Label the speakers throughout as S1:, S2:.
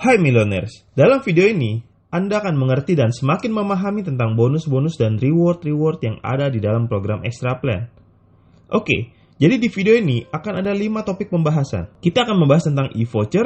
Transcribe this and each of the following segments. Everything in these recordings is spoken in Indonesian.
S1: Hai Millionaires, dalam video ini Anda akan mengerti dan semakin memahami tentang bonus-bonus dan reward-reward yang ada di dalam program Extra Plan. Oke, jadi di video ini akan ada 5 topik pembahasan. Kita akan membahas tentang e-voucher,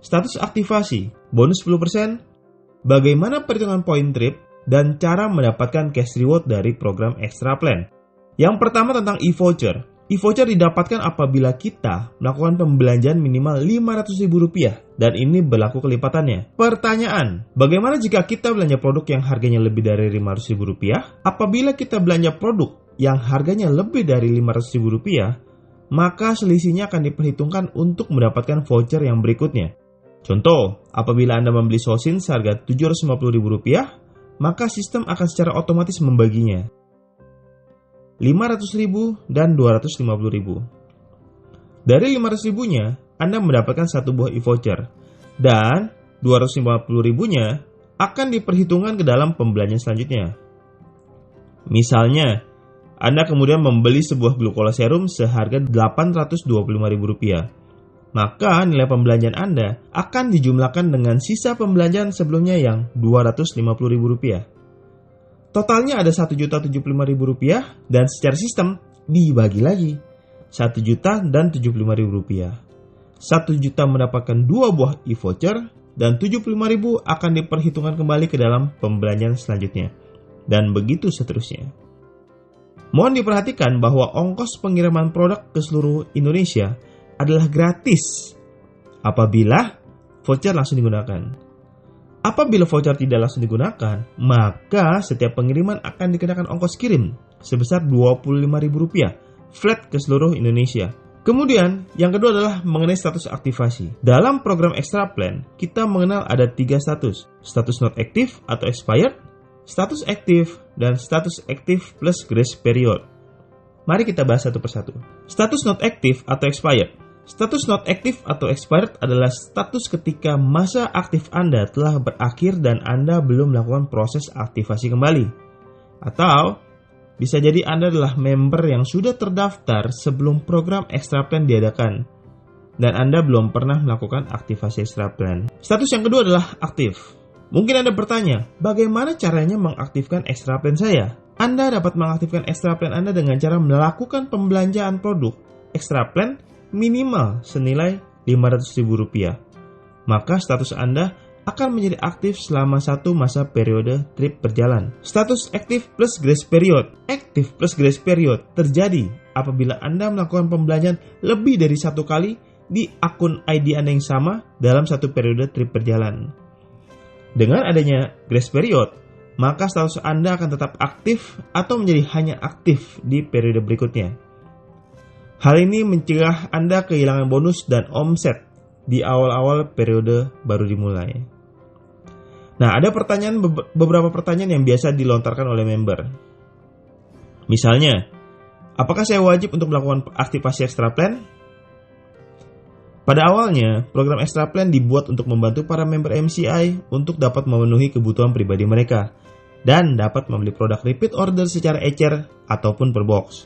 S1: status aktivasi, bonus 10%, bagaimana perhitungan point trip, dan cara mendapatkan cash reward dari program Extra Plan. Yang pertama tentang e-voucher. E-voucher didapatkan apabila kita melakukan pembelanjaan minimal Rp500.000 dan ini berlaku kelipatannya. Pertanyaan, bagaimana jika kita belanja produk yang harganya lebih dari Rp500.000? Apabila kita belanja produk yang harganya lebih dari Rp500.000, maka selisihnya akan diperhitungkan untuk mendapatkan voucher yang berikutnya. Contoh, apabila Anda membeli sosin seharga Rp750.000, maka sistem akan secara otomatis membaginya. Rp500.000 dan Rp250.000. Dari Rp500.000-nya, Anda mendapatkan satu buah e-voucher dan Rp250.000-nya akan diperhitungkan ke dalam pembelanjaan selanjutnya. Misalnya, Anda kemudian membeli sebuah glukola serum seharga Rp825.000. Maka nilai pembelanjaan Anda akan dijumlahkan dengan sisa pembelanjaan sebelumnya yang Rp250.000. Totalnya ada Rp1.075.000 dan secara sistem dibagi lagi. Rp1.000.000 dan Rp75.000. Rp1.000.000 mendapatkan 2 buah e-voucher dan Rp75.000 akan diperhitungkan kembali ke dalam pembelanjaan selanjutnya. Dan begitu seterusnya. Mohon diperhatikan bahwa ongkos pengiriman produk ke seluruh Indonesia adalah gratis apabila voucher langsung digunakan. Apabila voucher tidak langsung digunakan, maka setiap pengiriman akan dikenakan ongkos kirim sebesar Rp25.000 flat ke seluruh Indonesia. Kemudian, yang kedua adalah mengenai status aktivasi. Dalam program Extra Plan, kita mengenal ada 3 status. Status not active atau expired, status active, dan status active plus grace period. Mari kita bahas satu persatu. Status not active atau expired. Status not active atau expired adalah status ketika masa aktif Anda telah berakhir dan Anda belum melakukan proses aktivasi kembali. Atau, bisa jadi Anda adalah member yang sudah terdaftar sebelum program Extra Plan diadakan dan Anda belum pernah melakukan aktivasi Extra Plan. Status yang kedua adalah aktif. Mungkin Anda bertanya, bagaimana caranya mengaktifkan Extra Plan saya? Anda dapat mengaktifkan Extra Plan Anda dengan cara melakukan pembelanjaan produk Extra Plan minimal senilai Rp500.000. Maka status Anda akan menjadi aktif selama satu masa periode trip berjalan. Status aktif plus grace period. Aktif plus grace period terjadi apabila Anda melakukan pembelanjaan lebih dari satu kali di akun ID Anda yang sama dalam satu periode trip berjalan. Dengan adanya grace period, maka status Anda akan tetap aktif atau menjadi hanya aktif di periode berikutnya. Hal ini mencegah Anda kehilangan bonus dan omset di awal-awal periode baru dimulai. Nah, ada beberapa pertanyaan yang biasa dilontarkan oleh member. Misalnya, apakah saya wajib untuk melakukan aktivasi Extra Plan? Pada awalnya, program Extra Plan dibuat untuk membantu para member MCI untuk dapat memenuhi kebutuhan pribadi mereka dan dapat membeli produk repeat order secara ecer ataupun per box.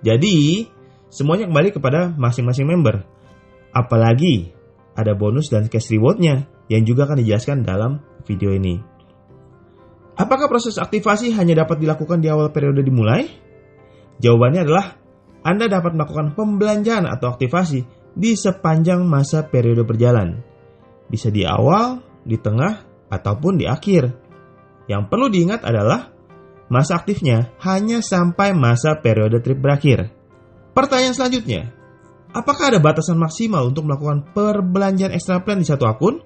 S1: Jadi, semuanya kembali kepada masing-masing member. Apalagi ada bonus dan cash reward-nya yang juga akan dijelaskan dalam video ini. Apakah proses aktivasi hanya dapat dilakukan di awal periode dimulai? Jawabannya adalah Anda dapat melakukan pembelanjaan atau aktivasi di sepanjang masa periode berjalan. Bisa di awal, di tengah, ataupun di akhir. Yang perlu diingat adalah masa aktifnya hanya sampai masa periode trip berakhir. Pertanyaan selanjutnya, apakah ada batasan maksimal untuk melakukan perbelanjaan Extra Plan di satu akun?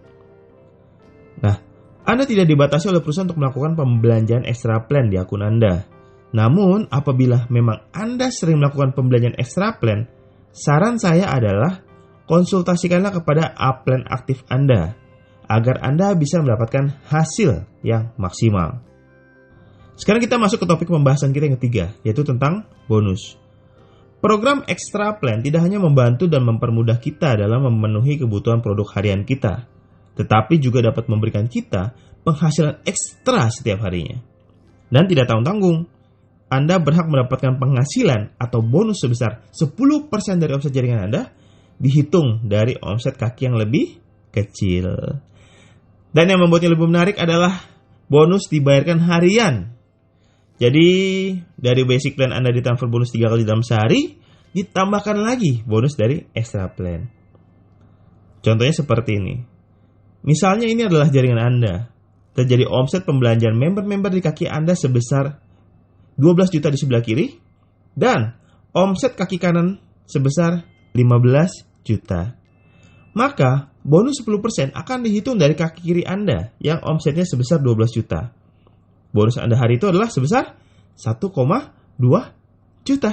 S1: Nah, Anda tidak dibatasi oleh perusahaan untuk melakukan pembelanjaan Extra Plan di akun Anda. Namun, apabila memang Anda sering melakukan pembelanjaan Extra Plan, saran saya adalah konsultasikanlah kepada A-Plan aktif Anda, agar Anda bisa mendapatkan hasil yang maksimal. Sekarang kita masuk ke topik pembahasan kita yang ketiga, yaitu tentang bonus. Program Extra Plan tidak hanya membantu dan mempermudah kita dalam memenuhi kebutuhan produk harian kita, tetapi juga dapat memberikan kita penghasilan ekstra setiap harinya. Dan tidak tanggung-tanggung, Anda berhak mendapatkan penghasilan atau bonus sebesar 10% dari omset jaringan Anda, dihitung dari omset kaki yang lebih kecil. Dan yang membuatnya lebih menarik adalah bonus dibayarkan harian. Jadi dari basic plan Anda ditransfer bonus 3 kali dalam sehari, ditambahkan lagi bonus dari extra plan. Contohnya seperti ini. Misalnya ini adalah jaringan Anda. Terjadi omset pembelanjaan member-member di kaki Anda sebesar 12 juta di sebelah kiri, dan omset kaki kanan sebesar 15 juta. Maka bonus 10% akan dihitung dari kaki kiri Anda yang omsetnya sebesar 12 juta. Bonus Anda hari itu adalah sebesar 1,2 juta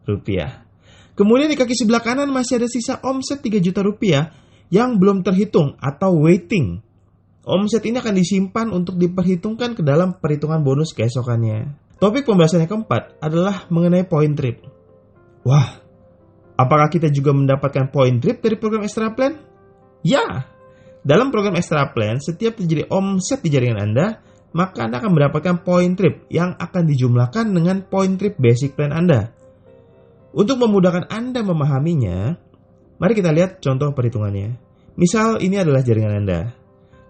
S1: rupiah. Kemudian di kaki sebelah kanan masih ada sisa omset 3 juta rupiah yang belum terhitung atau waiting. Omset ini akan disimpan untuk diperhitungkan ke dalam perhitungan bonus keesokannya. Topik pembahasan yang keempat adalah mengenai point trip. Wah, apakah kita juga mendapatkan point trip dari program extra plan? Ya, dalam program extra plan, setiap terjadi omset di jaringan Anda, maka Anda akan mendapatkan point trip yang akan dijumlahkan dengan point trip basic plan Anda. Untuk memudahkan Anda memahaminya, mari kita lihat contoh perhitungannya. Misal ini adalah jaringan Anda,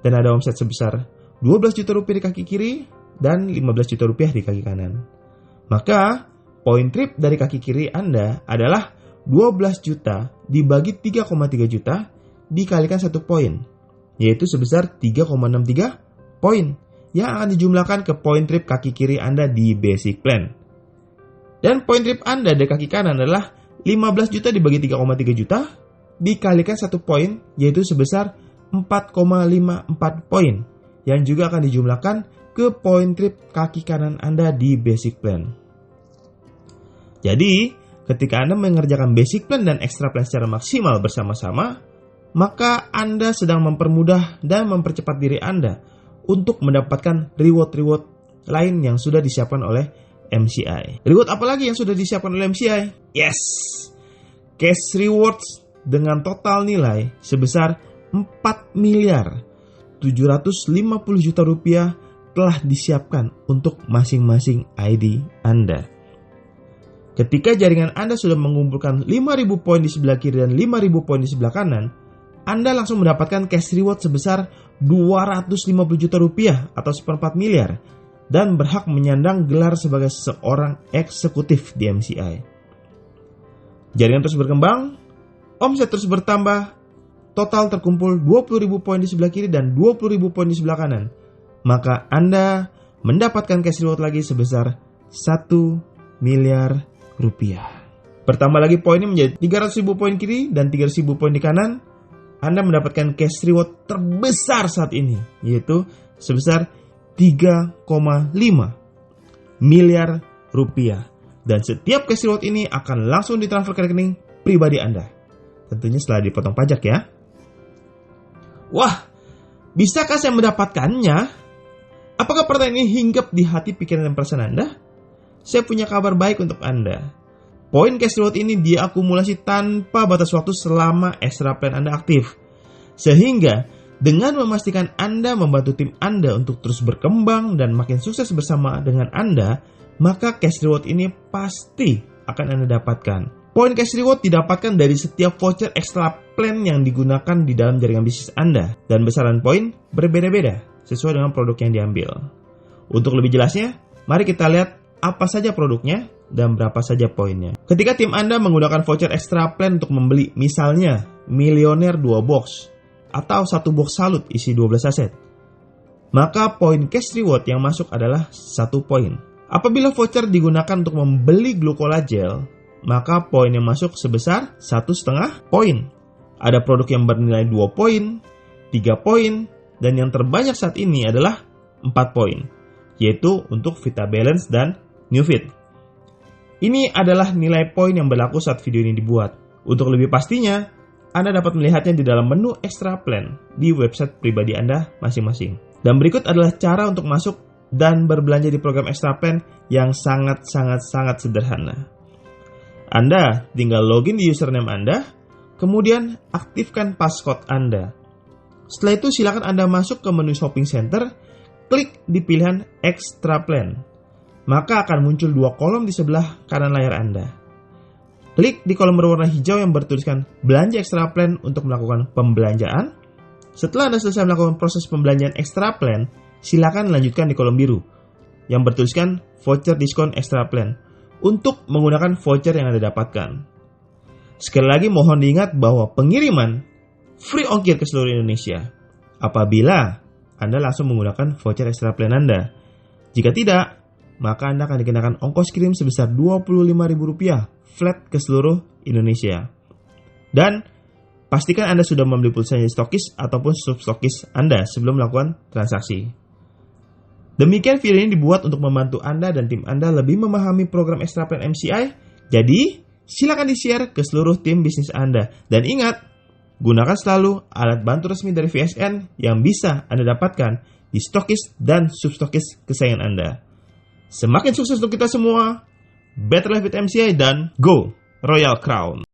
S1: dan ada omset sebesar 12 juta rupiah di kaki kiri dan 15 juta rupiah di kaki kanan. Maka, point trip dari kaki kiri Anda adalah 12 juta dibagi 3,3 juta dikalikan 1 poin, yaitu sebesar 3,63 poin yang akan dijumlahkan ke point trip kaki kiri Anda di basic plan. Dan point trip Anda dari kaki kanan adalah 15 juta dibagi 3,3 juta dikalikan 1 poin, yaitu sebesar 4,54 poin yang juga akan dijumlahkan ke point trip kaki kanan Anda di basic plan. Jadi, ketika Anda mengerjakan basic plan dan extra plan secara maksimal bersama-sama, maka Anda sedang mempermudah dan mempercepat diri Anda untuk mendapatkan reward-reward lain yang sudah disiapkan oleh MCI. Reward apa lagi yang sudah disiapkan oleh MCI? Yes! Cash rewards dengan total nilai sebesar 4 miliar 750 juta rupiah telah disiapkan untuk masing-masing ID Anda. Ketika jaringan Anda sudah mengumpulkan 5.000 poin di sebelah kiri dan 5.000 poin di sebelah kanan, Anda langsung mendapatkan cash reward sebesar 250 juta rupiah atau 1/4 miliar dan berhak menyandang gelar sebagai seorang eksekutif di MCI. Jaringan terus berkembang, omset terus bertambah, total terkumpul 20.000 poin di sebelah kiri dan 20.000 poin di sebelah kanan. Maka Anda mendapatkan cash reward lagi sebesar 1 miliar rupiah. Bertambah lagi poinnya menjadi 300.000 poin kiri dan 300.000 poin di kanan. Anda mendapatkan cash reward terbesar saat ini, yaitu sebesar 3,5 miliar rupiah. Dan setiap cash reward ini akan langsung ditransfer ke rekening pribadi Anda. Tentunya setelah dipotong pajak ya. Wah, bisakah saya mendapatkannya? Apakah pertanyaan ini hinggap di hati, pikiran, dan perasaan Anda? Saya punya kabar baik untuk Anda. Poin cash reward ini diakumulasi tanpa batas waktu selama extra plan Anda aktif. Sehingga dengan memastikan Anda membantu tim Anda untuk terus berkembang dan makin sukses bersama dengan Anda, maka cash reward ini pasti akan Anda dapatkan. Poin cash reward didapatkan dari setiap voucher extra plan yang digunakan di dalam jaringan bisnis Anda. Dan besaran poin berbeda-beda sesuai dengan produk yang diambil. Untuk lebih jelasnya, mari kita lihat apa saja produknya dan berapa saja poinnya. Ketika tim Anda menggunakan voucher extra plan untuk membeli misalnya Milioner 2 box atau 1 box salut isi 12 aset, maka poin cash reward yang masuk adalah 1 poin. Apabila voucher digunakan untuk membeli glucola gel, maka poin yang masuk sebesar 1,5 poin. Ada produk yang bernilai 2 poin, 3 poin, dan yang terbanyak saat ini adalah 4 poin, yaitu untuk Vita Balance dan NewFit. Ini adalah nilai poin yang berlaku saat video ini dibuat. Untuk lebih pastinya, Anda dapat melihatnya di dalam menu extra plan di website pribadi Anda masing-masing. Dan berikut adalah cara untuk masuk dan berbelanja di program extra plan yang sangat sederhana. Anda tinggal login di username Anda, kemudian aktifkan passcode Anda. Setelah itu silakan Anda masuk ke menu shopping center, klik di pilihan extra plan. Maka akan muncul 2 kolom di sebelah kanan layar Anda. Klik di kolom berwarna hijau yang bertuliskan belanja extra plan untuk melakukan pembelanjaan. Setelah Anda selesai melakukan proses pembelanjaan Extra Plan, silakan lanjutkan di kolom biru yang bertuliskan voucher diskon Extra Plan untuk menggunakan voucher yang Anda dapatkan. Sekali lagi mohon diingat bahwa pengiriman free ongkir ke seluruh Indonesia apabila Anda langsung menggunakan voucher Extra Plan Anda. Jika tidak, maka Anda akan dikenakan ongkos kirim sebesar Rp25.000 flat ke seluruh Indonesia. Dan pastikan Anda sudah membeli pulsa dari stokis ataupun substokis Anda sebelum melakukan transaksi. Demikian video ini dibuat untuk membantu Anda dan tim Anda lebih memahami program Extra Plan MCI. Jadi, silakan di-share ke seluruh tim bisnis Anda. Dan ingat, gunakan selalu alat bantu resmi dari VSN yang bisa Anda dapatkan di stokis dan substokis kesayangan Anda. Semakin sukses untuk kita semua. Better Life with MCI dan Go Royal Crown!